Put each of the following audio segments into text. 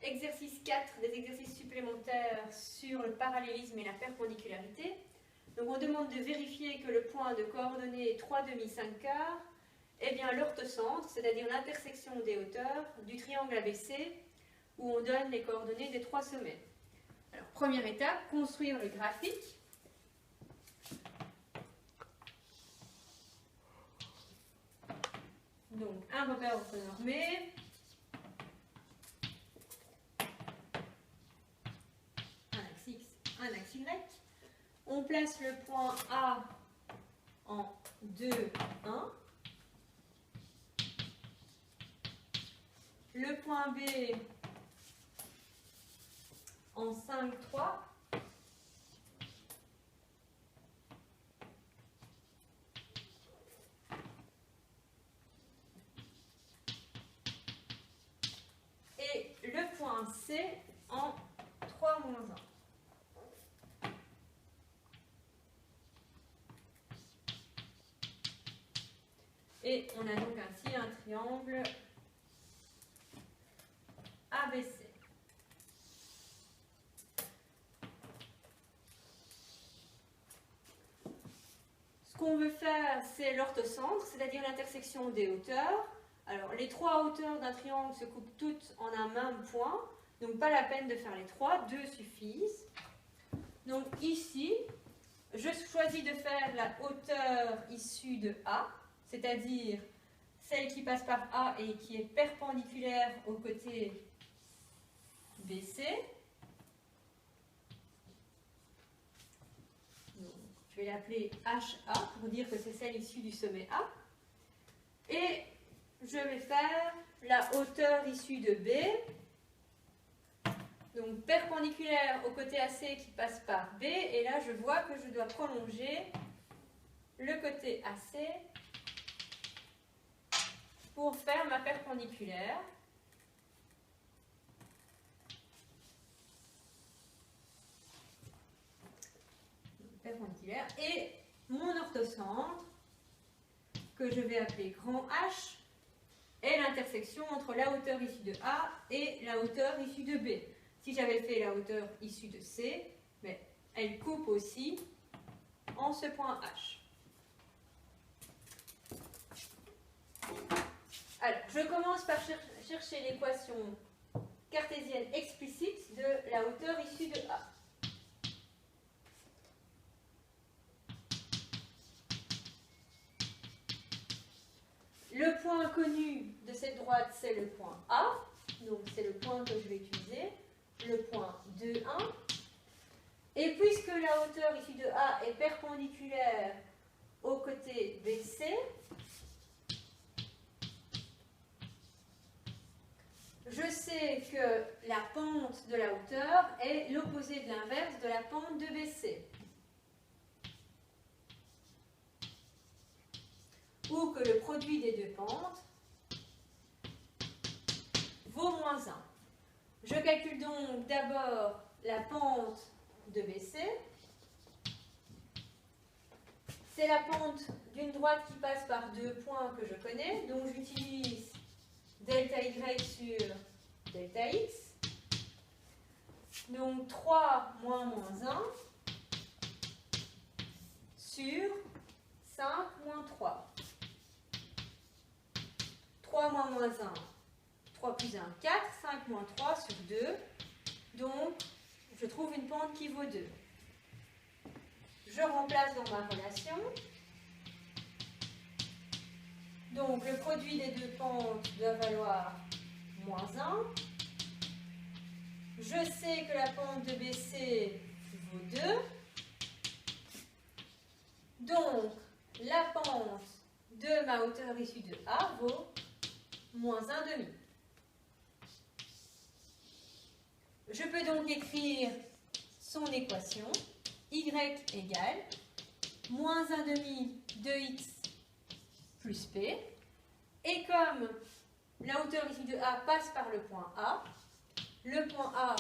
Exercice 4, des exercices supplémentaires sur le parallélisme et la perpendicularité. Donc on demande de vérifier que le point de coordonnées 3/2, 5/4 est bien l'orthocentre, c'est-à-dire l'intersection des hauteurs du triangle ABC où on donne les coordonnées des 3 sommets. Alors, première étape, construire le graphique. Donc, un repère orthonormé, un axe X, un axe Y. On place le point A en 2, 1. Le point B en 5, 3. Et le point C en 3, -1. Et on a donc ainsi un triangle ABC. Ce qu'on veut faire, c'est l'orthocentre, c'est-à-dire l'intersection des hauteurs. Alors, les 3 hauteurs d'un triangle se coupent toutes en un même point, donc pas la peine de faire les 3, 2 suffisent. Donc ici, je choisis de faire la hauteur issue de A, c'est-à-dire celle qui passe par A et qui est perpendiculaire au côté BC. Donc, je vais l'appeler HA pour dire que c'est celle issue du sommet A. Et je vais faire la hauteur issue de B, donc perpendiculaire au côté AC qui passe par B. Et là, je vois que je dois prolonger le côté AC pour faire ma perpendiculaire. Perpendiculaire. Et mon orthocentre, que je vais appeler grand H, est l'intersection entre la hauteur issue de A et la hauteur issue de B. Si j'avais fait la hauteur issue de C, mais elle coupe aussi en ce point H. Alors, je commence par chercher l'équation cartésienne explicite de la hauteur issue de A. Le point connu de cette droite, c'est le point A. Donc, c'est le point que je vais utiliser. Le point 2, 1. Et puisque la hauteur issue de A est perpendiculaire au côté BC, je sais que la pente de la hauteur est l'opposé de l'inverse de la pente de BC. Ou que le produit des deux pentes vaut -1. Je calcule donc d'abord la pente de BC. C'est la pente d'une droite qui passe par 2 points que je connais, donc j'utilise delta Y sur delta X. Donc 3 moins -1 sur 5 moins 3. 3 moins -1, 3 plus 1, 4, 5 moins 3 sur 2. Donc, je trouve une pente qui vaut 2. Je remplace dans ma relation. Donc, le produit des deux pentes doit valoir -1. Je sais que la pente de BC vaut 2. Donc, la pente de ma hauteur issue de A vaut -1,5. Je peux donc écrire son équation, y égale -1,5 de x plus p. Et comme la hauteur issue de A passe par le point A, le point A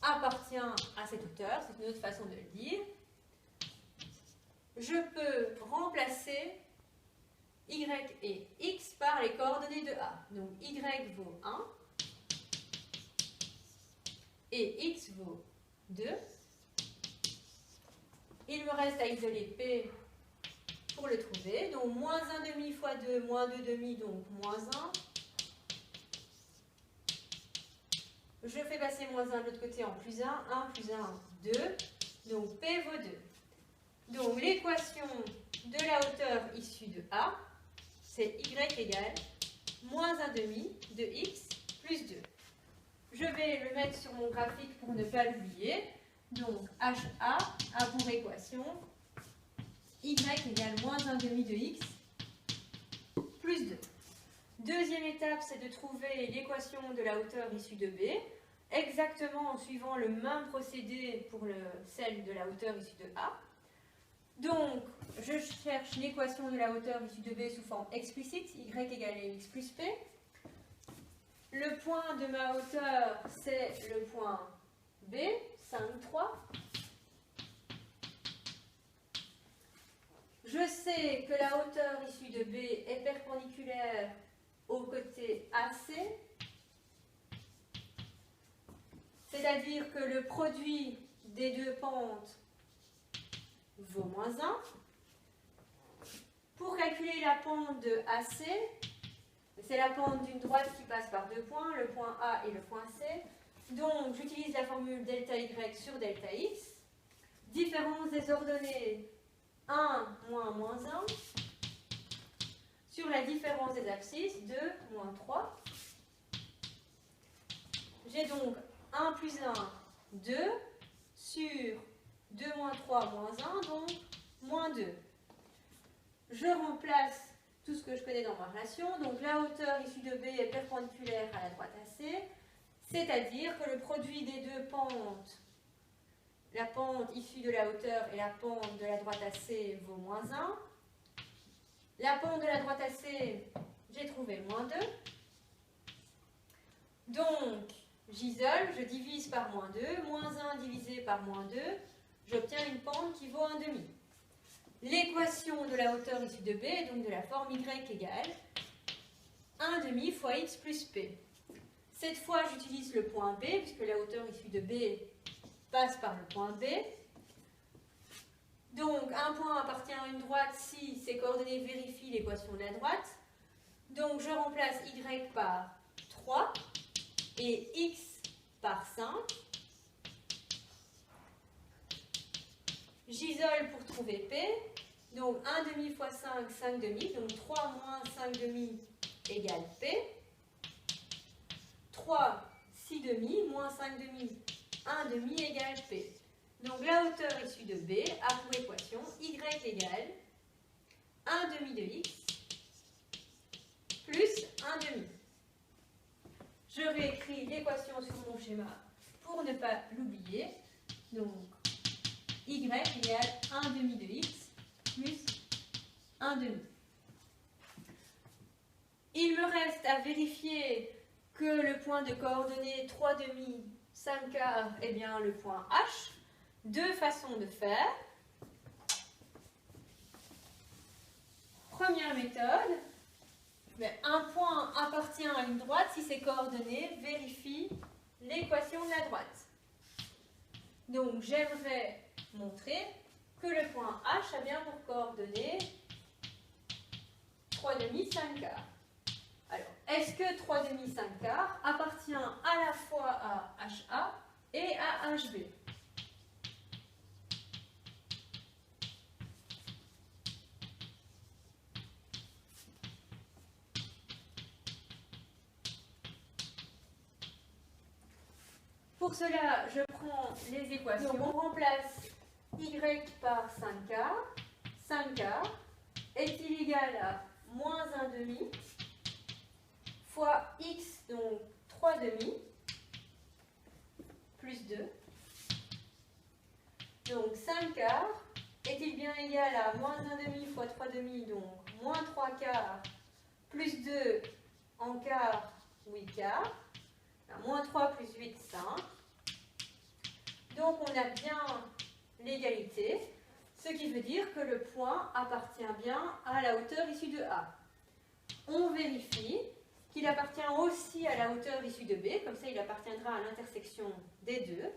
appartient à cette hauteur, c'est une autre façon de le dire. Je peux remplacer y et x par les coordonnées de A. Donc y vaut 1 et x vaut 2. Il me reste à isoler P pour le trouver. Donc moins 1 demi fois 2, moins 2 demi, donc moins 1. Je fais passer moins 1 de l'autre côté en plus 1. 1 plus 1, 2. Donc P vaut 2. Donc l'équation de la hauteur issue de A, c'est y égale moins 1 demi de x plus 2. Je vais le mettre sur mon graphique pour ne pas l'oublier. Donc HA a pour équation y égale moins 1 demi de x plus 2. Deuxième étape, c'est de trouver l'équation de la hauteur issue de B, exactement en suivant le même procédé pour celle de la hauteur issue de A. Donc, je cherche l'équation de la hauteur issue de B sous forme explicite, y égale mx plus p. Le point de ma hauteur, c'est le point B, 5, 3. Je sais que la hauteur issue de B est perpendiculaire au côté AC, c'est-à-dire que le produit des deux pentes vaut moins 1. Pour calculer la pente de AC, c'est la pente d'une droite qui passe par deux points, le point A et le point C. Donc, j'utilise la formule delta Y sur delta X. Différence des ordonnées 1 moins moins 1 sur la différence des abscisses 2 moins 3. J'ai donc 1 plus 1, 2 sur 2 moins 3 moins 1, donc moins 2. Je remplace tout ce que je connais dans ma relation. Donc la hauteur issue de B est perpendiculaire à la droite AC, c'est-à-dire que le produit des deux pentes, la pente issue de la hauteur et la pente de la droite AC vaut moins 1. La pente de la droite AC, j'ai trouvé moins 2. Donc, j'isole, je divise par moins 2. Moins 1 divisé par moins 2, j'obtiens une pente qui vaut 1,5. L'équation de la hauteur issue de B est donc de la forme y égale 1,5 fois x plus p. Cette fois, j'utilise le point B, puisque la hauteur issue de B passe par le point B. Donc, un point appartient à une droite si ses coordonnées vérifient l'équation de la droite. Donc, je remplace y par 3 et x par 5. J'isole pour trouver P. Donc 1,5 fois 5, 5,5. Donc 3 moins 5,5 égale P. 3, 6,5 moins 5,5, 1,5 égale P. Donc la hauteur issue de B a pour équation y égale 1,5 de x plus 1,5. Je réécris l'équation sur mon schéma pour ne pas l'oublier. Donc y égale 1,5 de x plus 1,5. Il me reste à vérifier que le point de coordonnées 3,5, 5 quarts est bien le point H. Deux façons de faire. Première méthode, un point appartient à une droite si ses coordonnées vérifient l'équation de la droite. Donc j'aimerais montrer que le point H a bien pour coordonnées 3,5, 5 quarts. Alors, est-ce que 3,5, 5 quarts appartient à la fois à HA et à HB? Pour cela, je prends les équations. Donc, on remplace y par 5 quarts. 5 quarts est-il égal à moins 1,5 fois x, donc 3,5 plus 2. Donc 5 quarts est-il bien égal à moins 1,5 fois 3,5, donc moins 3 quarts plus 2 en quart, 8 quarts. Moins 3 plus 8, 5. Donc on a bien l'égalité, ce qui veut dire que le point appartient bien à la hauteur issue de A. On vérifie, qu'il appartient aussi à la hauteur issue de B, comme ça il appartiendra à l'intersection des deux.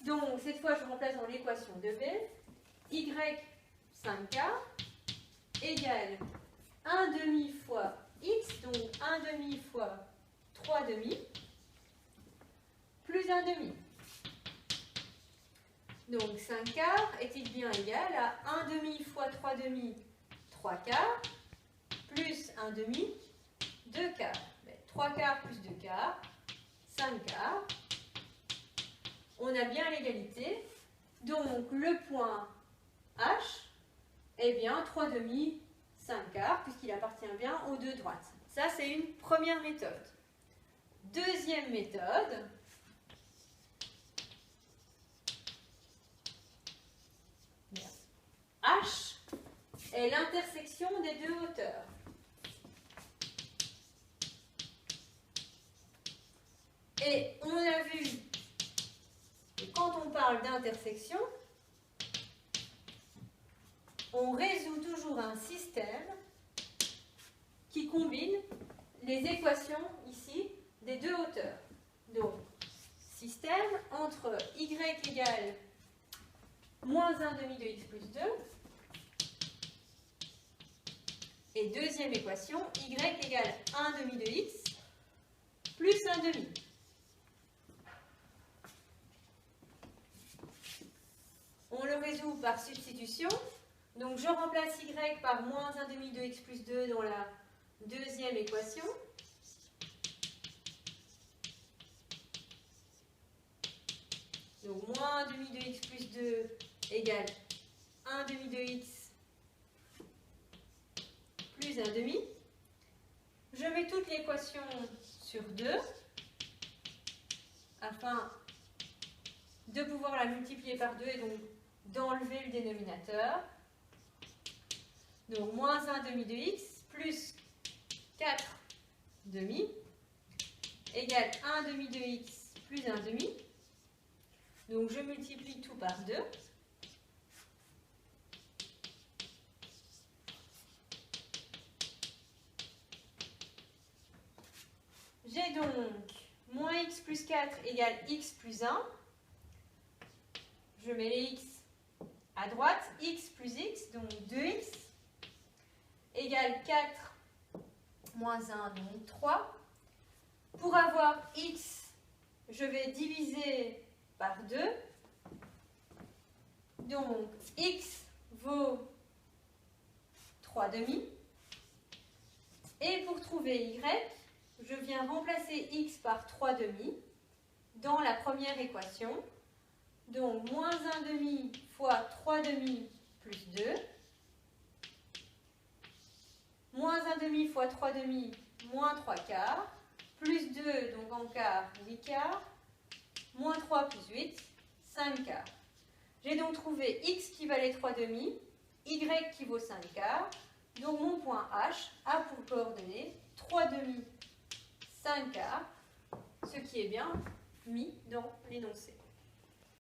Donc cette fois je remplace dans l'équation de B, y 5k égale 1 demi fois x, donc 1 demi fois 3 demi, plus 1 demi. Donc 5 quarts est-il bien égal à 1 demi fois 3 demi, 3 quarts, plus 1 demi, 2 quarts. 3 quarts plus 2 quarts, 5 quarts. On a bien l'égalité. Donc le point H est bien 3 demi, 5 quarts, puisqu'il appartient bien aux deux droites. Ça, c'est une première méthode. Deuxième méthode. H est l'intersection des deux hauteurs. Et on a vu que quand on parle d'intersection, on résout toujours un système qui combine les équations ici des deux hauteurs. Donc, système entre y égale moins 1 demi de x plus 2 et deuxième équation, y égale 1 demi de x plus 1 demi. On le résout par substitution. Donc je remplace y par moins 1 demi de x plus 2 dans la deuxième équation. Donc moins 1 demi de x plus 2 égale 1 demi de x plus 1 demi. Je mets toute l'équation sur 2 afin de pouvoir la multiplier par 2 et donc d'enlever le dénominateur. Donc moins 1 demi de x plus 4 demi égale 1 demi de x plus 1 demi. Donc je multiplie tout par 2. J'ai donc moins x plus 4 égale x plus 1. Je mets les x à droite, x plus x, donc 2x, égale 4 moins 1, donc 3. Pour avoir x, je vais diviser par 2. Donc x vaut 3 demi. Et pour trouver y, je viens remplacer x par 3 demi dans la première équation. Donc, moins 1 demi fois 3 demi plus 2. Moins 1 demi fois 3 demi, moins 3 quarts. Plus 2, donc en quart, 8 quarts. Moins 3 plus 8, 5 quarts. J'ai donc trouvé x qui valait 3 demi, y qui vaut 5 quarts. Donc, mon point H a pour coordonnées 3 demi, 5 quarts, ce qui est bien mis dans l'énoncé.